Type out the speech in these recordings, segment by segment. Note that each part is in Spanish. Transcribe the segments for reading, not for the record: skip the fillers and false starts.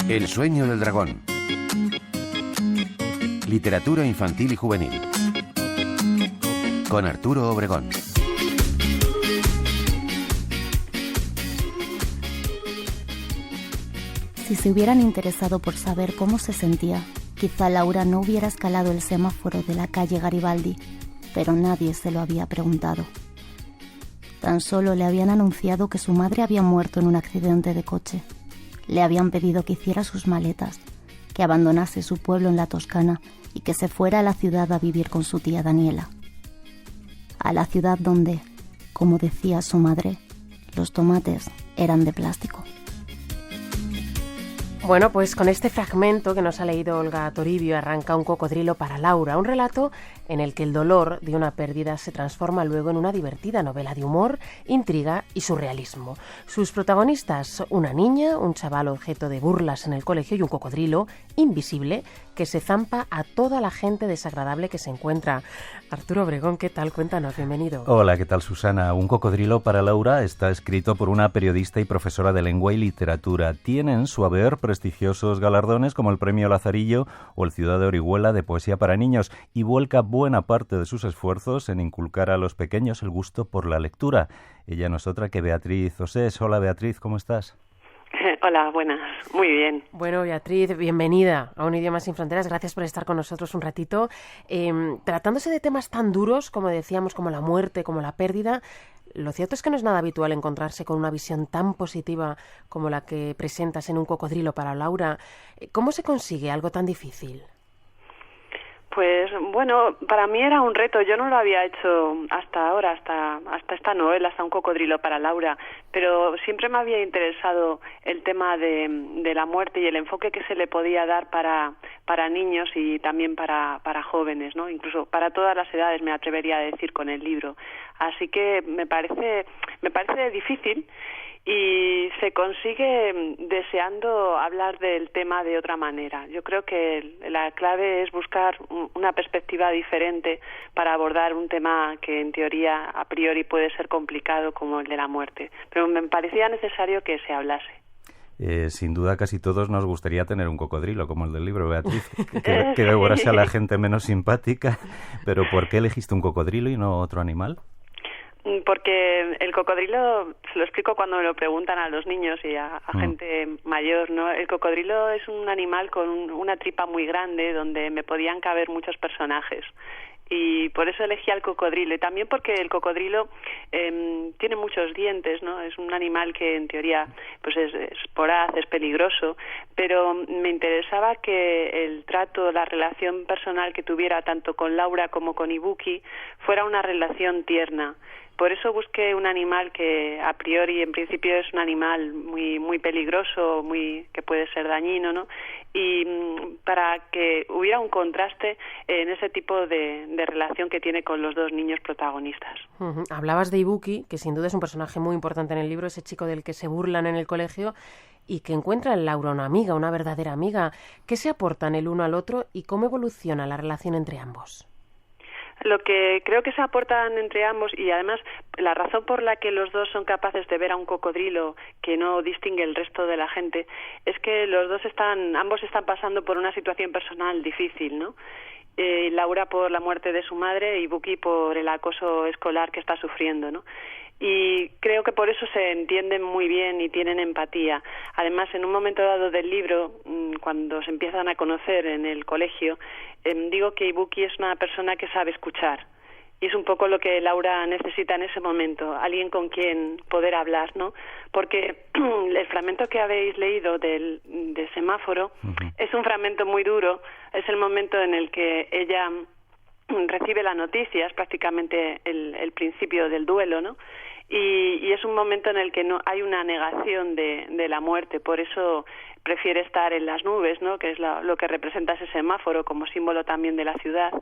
El sueño del dragón. Literatura infantil y juvenil. Con Arturo Obregón. Si se hubieran interesado por saber cómo se sentía, quizá Laura no hubiera escalado el semáforo de la calle Garibaldi, pero nadie se lo había preguntado. Tan solo le habían anunciado que su madre había muerto en un accidente de coche. Le habían pedido que hiciera sus maletas, que abandonase su pueblo en la Toscana y que se fuera a la ciudad a vivir con su tía Daniela. A la ciudad donde, como decía su madre, los tomates eran de plástico. Bueno, pues con este fragmento que nos ha leído Olga Toribio arranca Un cocodrilo para Laura, un relato en el que el dolor de una pérdida se transforma luego en una divertida novela de humor, intriga y surrealismo. Sus protagonistas, una niña, un chaval objeto de burlas en el colegio y un cocodrilo invisible que se zampa a toda la gente desagradable que se encuentra. Arturo Obregón, ¿qué tal? Cuéntanos, bienvenido. Hola, ¿qué tal, Susana? Un cocodrilo para Laura está escrito por una periodista y profesora de lengua y literatura. Tiene en su haber prestigiosos galardones como el Premio Lazarillo o el Ciudad de Orihuela de Poesía para Niños y vuelca buena parte de sus esfuerzos en inculcar a los pequeños el gusto por la lectura. Ella no es otra que Beatriz Osés. Hola, Beatriz, ¿cómo estás? Hola, buenas. Muy bien. Bueno, Beatriz, bienvenida a Un Idioma Sin Fronteras. Gracias por estar con nosotros un ratito. Tratándose de temas tan duros, como decíamos, como la muerte, como la pérdida, lo cierto es que no es nada habitual encontrarse con una visión tan positiva como la que presentas en Un cocodrilo para Laura. ¿Cómo se consigue algo tan difícil? Pues bueno, para mí era un reto. Yo no lo había hecho hasta ahora, hasta esta novela, hasta Un cocodrilo para Laura, pero siempre me había interesado el tema de la muerte y el enfoque que se le podía dar para niños y también para jóvenes, ¿no? Incluso para todas las edades, me atrevería a decir, con el libro. Así que me parece difícil. Y se consigue deseando hablar del tema de otra manera. Yo creo que la clave es buscar una perspectiva diferente para abordar un tema que en teoría a priori puede ser complicado como el de la muerte. Pero me parecía necesario que se hablase. Sin duda casi todos nos gustaría tener un cocodrilo como el del libro, Beatriz, que devorase a la gente menos simpática. Pero ¿por qué elegiste un cocodrilo y no otro animal? Porque el cocodrilo, se lo explico cuando me lo preguntan a los niños y a gente mayor, ¿no? El cocodrilo es un animal con una tripa muy grande donde me podían caber muchos personajes. Y por eso elegí al cocodrilo. Y también porque el cocodrilo tiene muchos dientes, ¿no? Es un animal que en teoría pues es voraz, es peligroso, pero me interesaba que el trato, la relación personal que tuviera tanto con Laura como con Ibuki fuera una relación tierna. Por eso busqué un animal que a priori, en principio, es un animal muy peligroso, que puede ser dañino, ¿no? Y para que hubiera un contraste en ese tipo de relación que tiene con los dos niños protagonistas. Hablabas de Ibuki, que sin duda es un personaje muy importante en el libro, ese chico del que se burlan en el colegio y que encuentra en Laura una amiga, una verdadera amiga. ¿Qué se aportan el uno al otro y cómo evoluciona la relación entre ambos? Lo que creo que se aportan entre ambos, y además la razón por la que los dos son capaces de ver a un cocodrilo que no distingue el resto de la gente, es que ambos están pasando por una situación personal difícil, ¿no? Laura por la muerte de su madre y Buki por el acoso escolar que está sufriendo, ¿no? Y creo que por eso se entienden muy bien y tienen empatía. Además, en un momento dado del libro, cuando se empiezan a conocer en el colegio, digo que Ibuki es una persona que sabe escuchar. Y es un poco lo que Laura necesita en ese momento, alguien con quien poder hablar, ¿no? Porque el fragmento que habéis leído del semáforo es un fragmento muy duro, es el momento en el que ella recibe la noticia, es prácticamente el principio del duelo, ¿no? Y es un momento en el que no hay una negación de la muerte, por eso prefiere estar en las nubes, ¿no? Que es lo que representa ese semáforo como símbolo también de la ciudad,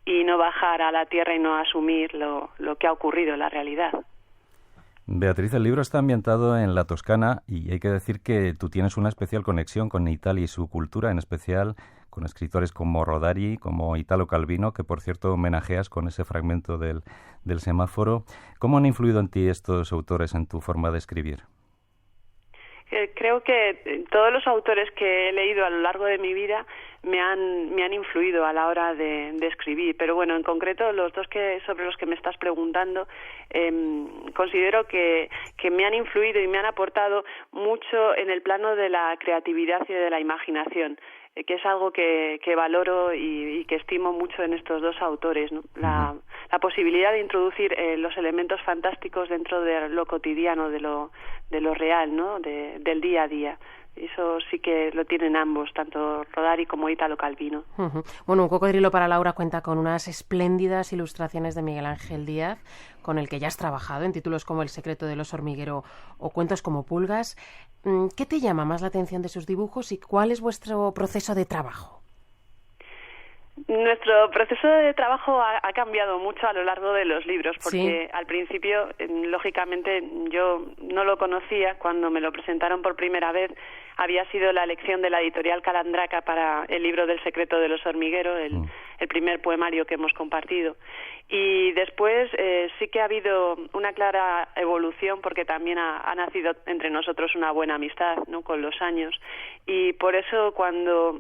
y no bajar a la tierra y no asumir lo que ha ocurrido en la realidad. Beatriz, el libro está ambientado en la Toscana y hay que decir que tú tienes una especial conexión con Italia y su cultura, en especial con escritores como Rodari, como Italo Calvino, que por cierto homenajeas con ese fragmento del semáforo. ¿Cómo han influido en ti estos autores en tu forma de escribir? Creo que todos los autores que he leído a lo largo de mi vida me han influido a la hora de escribir, pero bueno, en concreto los dos sobre los que me estás preguntando, considero que me han influido y me han aportado mucho en el plano de la creatividad y de la imaginación, que es algo que valoro y que estimo mucho en estos dos autores, ¿no? La posibilidad de introducir los elementos fantásticos dentro de lo cotidiano, de lo real, ¿no? Del día a día. Eso sí que lo tienen ambos, tanto Rodari como Italo Calvino. Bueno, Un cocodrilo para Laura cuenta con unas espléndidas ilustraciones de Miguel Ángel Díaz, con el que ya has trabajado en títulos como El secreto del oso hormiguero o cuentos como Pulgas. ¿Qué te llama más la atención de sus dibujos y cuál es vuestro proceso de trabajo? Nuestro proceso de trabajo ha cambiado mucho a lo largo de los libros, porque ¿Sí? Al principio, lógicamente, yo no lo conocía. Cuando me lo presentaron por primera vez, había sido la elección de la editorial Calandraca para el libro del secreto del oso hormiguero, el primer poemario que hemos compartido. Y después sí que ha habido una clara evolución, porque también ha nacido entre nosotros una buena amistad, ¿no?, con los años. Y por eso cuando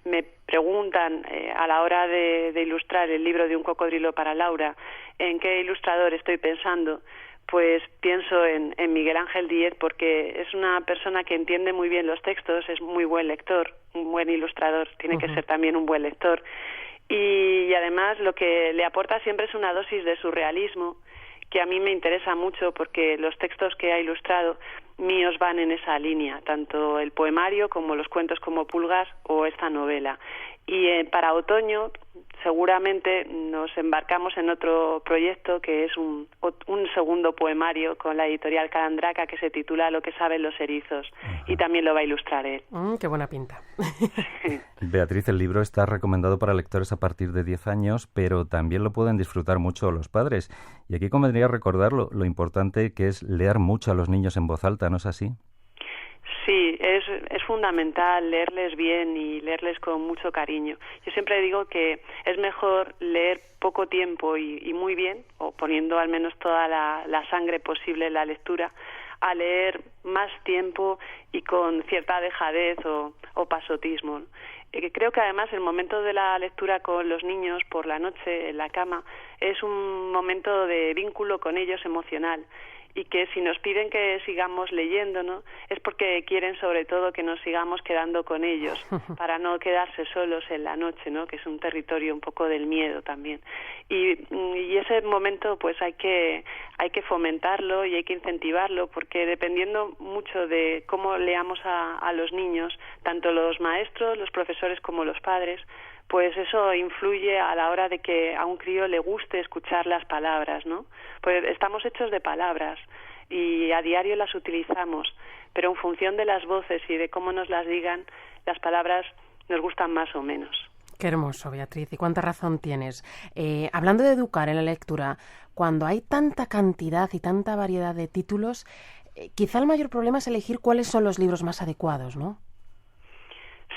me preguntan a la hora de ilustrar el libro de Un cocodrilo para Laura, en qué ilustrador estoy pensando, pues pienso en Miguel Ángel Díaz, porque es una persona que entiende muy bien los textos, es muy buen lector, un buen ilustrador, tiene que ser también un buen lector. Y además lo que le aporta siempre es una dosis de surrealismo, que a mí me interesa mucho, porque los textos que ha ilustrado míos van en esa línea, tanto el poemario como los cuentos como Pulgas o esta novela. Y para otoño seguramente nos embarcamos en otro proyecto, que es un segundo poemario con la editorial Calandraca, que se titula Lo que saben los erizos, y también lo va a ilustrar él. ¡Qué buena pinta! Beatriz, el libro está recomendado para lectores a partir de 10 años, pero también lo pueden disfrutar mucho los padres. Y aquí convendría recordar lo importante que es leer mucho a los niños en voz alta, ¿no es así? Sí, es fundamental leerles bien y leerles con mucho cariño. Yo siempre digo que es mejor leer poco tiempo y muy bien, o poniendo al menos toda la sangre posible en la lectura, a leer más tiempo y con cierta dejadez o pasotismo. Creo que además el momento de la lectura con los niños por la noche en la cama es un momento de vínculo con ellos emocional, y que si nos piden que sigamos leyendo, ¿no?, es porque quieren sobre todo que nos sigamos quedando con ellos, para no quedarse solos en la noche, ¿no?, que es un territorio un poco del miedo también. Y ese momento pues hay que fomentarlo y hay que incentivarlo, porque dependiendo mucho de cómo leamos a los niños, tanto los maestros, los profesores como los padres, pues eso influye a la hora de que a un crío le guste escuchar las palabras, ¿no? Pues estamos hechos de palabras y a diario las utilizamos, pero en función de las voces y de cómo nos las digan, las palabras nos gustan más o menos. Qué hermoso, Beatriz, y cuánta razón tienes. Hablando de educar en la lectura, cuando hay tanta cantidad y tanta variedad de títulos, quizá el mayor problema es elegir cuáles son los libros más adecuados, ¿no?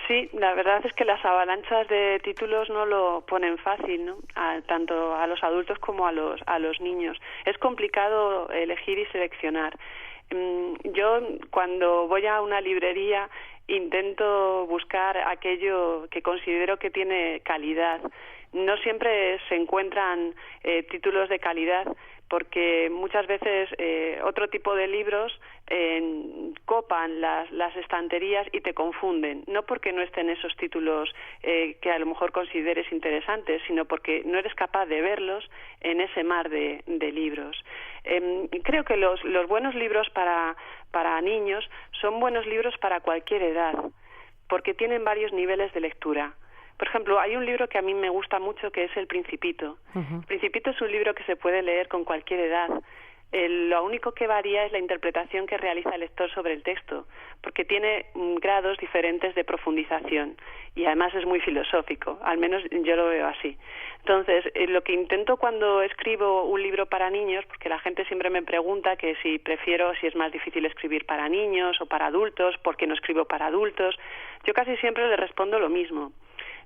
Sí, la verdad es que las avalanchas de títulos no lo ponen fácil, ¿no?, tanto a los adultos como a los niños. Es complicado elegir y seleccionar. Yo, cuando voy a una librería, intento buscar aquello que considero que tiene calidad. No siempre se encuentran títulos de calidad, porque muchas veces otro tipo de libros copan las estanterías y te confunden, no porque no estén esos títulos que a lo mejor consideres interesantes, sino porque no eres capaz de verlos en ese mar de libros. Creo que los buenos libros para niños son buenos libros para cualquier edad, porque tienen varios niveles de lectura. Por ejemplo, hay un libro que a mí me gusta mucho, que es El Principito. El Principito es un libro que se puede leer con cualquier edad. Lo único que varía es la interpretación que realiza el lector sobre el texto, porque tiene grados diferentes de profundización y además es muy filosófico, al menos yo lo veo así. Entonces, lo que intento cuando escribo un libro para niños, porque la gente siempre me pregunta que si es más difícil escribir para niños o para adultos, ¿por qué no escribo para adultos? Yo casi siempre les respondo lo mismo.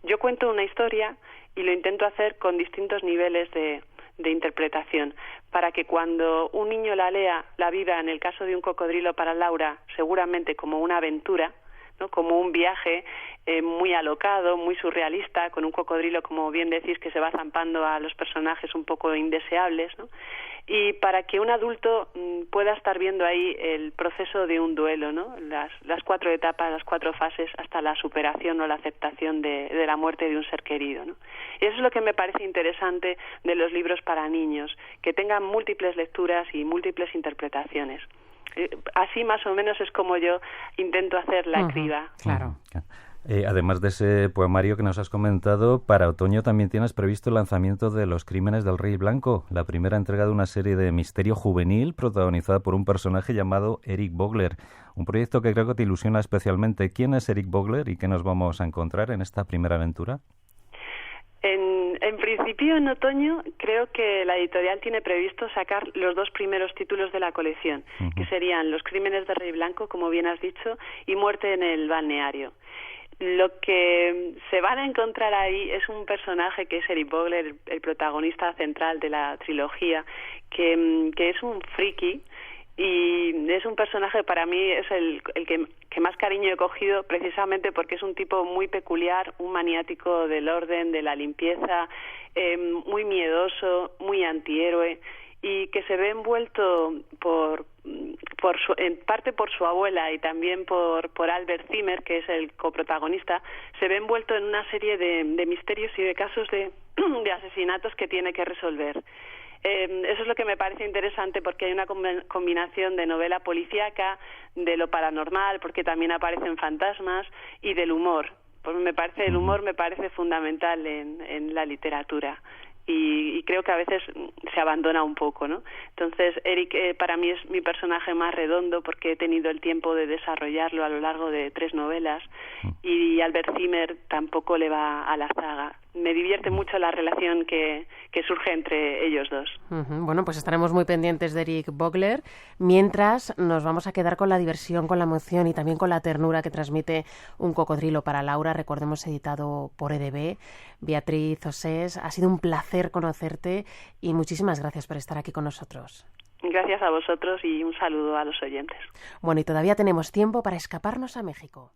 Yo cuento una historia y lo intento hacer con distintos niveles de de interpretación, para que cuando un niño la lea, la viva, en el caso de Un cocodrilo para Laura, seguramente como una aventura, ¿no? Como un viaje muy alocado, muy surrealista, con un cocodrilo, como bien decís, que se va zampando a los personajes un poco indeseables, ¿no? Y para que un adulto pueda estar viendo ahí el proceso de un duelo, ¿no? Las 4 etapas, las 4 fases hasta la superación o la aceptación de la muerte de un ser querido, ¿no? Y eso es lo que me parece interesante de los libros para niños, que tengan múltiples lecturas y múltiples interpretaciones. Así más o menos es como yo intento hacer la criba. Claro. Además de ese poemario que nos has comentado, para otoño también tienes previsto el lanzamiento de Los Crímenes del Rey Blanco, la primera entrega de una serie de misterio juvenil protagonizada por un personaje llamado Eric Vogler. Un proyecto que creo que te ilusiona especialmente. ¿Quién es Eric Vogler y qué nos vamos a encontrar en esta primera aventura? En principio, en otoño, creo que la editorial tiene previsto sacar los 2 primeros títulos de la colección, que serían Los Crímenes del Rey Blanco, como bien has dicho, y Muerte en el balneario. Lo que se van a encontrar ahí es un personaje que es Eric Vogler, el protagonista central de la trilogía, que es un friki, y es un personaje, para mí es el que más cariño he cogido, precisamente porque es un tipo muy peculiar, un maniático del orden, de la limpieza, muy miedoso, muy antihéroe, y que se ve envuelto en parte por su abuela y también por Albert Zimmer, que es el coprotagonista, se ve envuelto en una serie de misterios y de casos de asesinatos que tiene que resolver. Eso es lo que me parece interesante, porque hay una combinación de novela policíaca, de lo paranormal, porque también aparecen fantasmas, y del humor. Pues el humor me parece fundamental en la literatura. Y creo que a veces se abandona un poco, ¿no? Entonces, Eric para mí es mi personaje más redondo, porque he tenido el tiempo de desarrollarlo a lo largo de 3 novelas, y Albert Zimmer tampoco le va a la zaga. Me divierte mucho la relación que surge entre ellos dos. Bueno, pues estaremos muy pendientes de Eric Vogler. Mientras, nos vamos a quedar con la diversión, con la emoción y también con la ternura que transmite Un cocodrilo para Laura, recordemos, editado por EDB. Beatriz Osés, ha sido un placer conocerte y muchísimas gracias por estar aquí con nosotros. Gracias a vosotros y un saludo a los oyentes. Bueno, y todavía tenemos tiempo para escaparnos a México.